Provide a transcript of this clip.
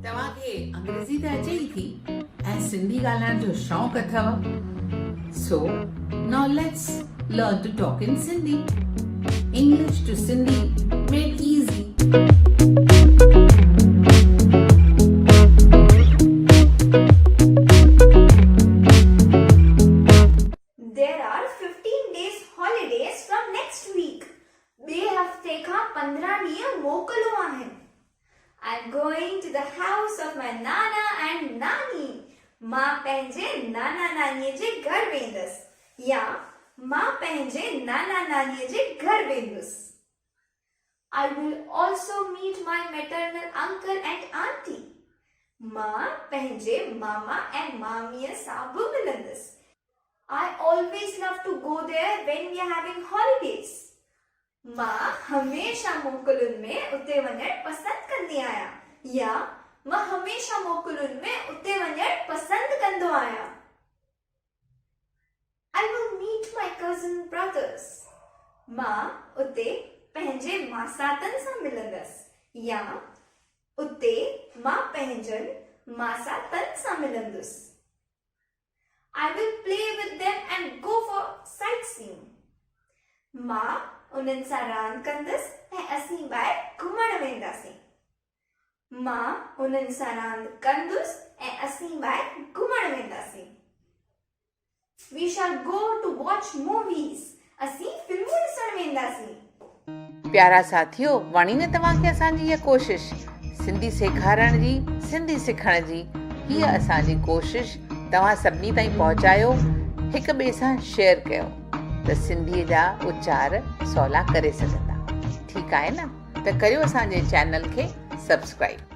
तव्हांखे अंग्रेज़ी त अचे ई थी ऐं सिंधी ॻाल्हाइण जो शौक़ु अथव? So, now let's learn to talk in Sindhi. English to Sindhi made easy. There are 15 days holidays from next week. बे हफ्ते खां 15 ॾींहं मोकलूं आहिनि. I'm going to the house of my nana and nani. मां पंहिंजे नाना नानीअ जे घर वेंदसि या मां पंहिंजे नाना नानीअ जे घर वेंदुसि. I will also meet my maternal uncle and auntie. मां पंहिंजे मामा ऐं मामीअ सां बि मिलंदसि. I always love to go there when we are having holidays. मां हमेशा मोकलुनि में उते वञणु पसंदि कंदी आहियां या मां हमेशा मोकलुनि में उते वञणु पसंदि कंदो आहियां. I will meet my cousin brothers. मां उते पंहिंजे मासातनि सां मिलंदसि या उते मां पंहिंजनि मासातनि सां मिलंदुसि. I will play with them and go for sightseeing. मां उन्हनि सां रांदि कंदसि ऐं असीं ॿाहिरि घुमण वेंदासीं. मां उन्हनि सां रांदि कंदुसि ऐं असीं ॿाहिरि घुमण वेंदासीं. We shall go to watch movies. असीं फिल्मूं ॾिसण वेंदासीं. प्यारा साथियो, वणी न तव्हांखे असांजी इहा कोशिश सिंधी सेखारण जी, सिंधी सिखण जी? हीअ असांजी कोशिश तव्हां सभिनी ताईं पहुचायो, हिक ॿिए सां शेयर कयो त सिंधीअ जा उचार सवला करे सघंदा. ठीकु आहे न? त करियो असांजे चैनल खे सब्सक्राइब.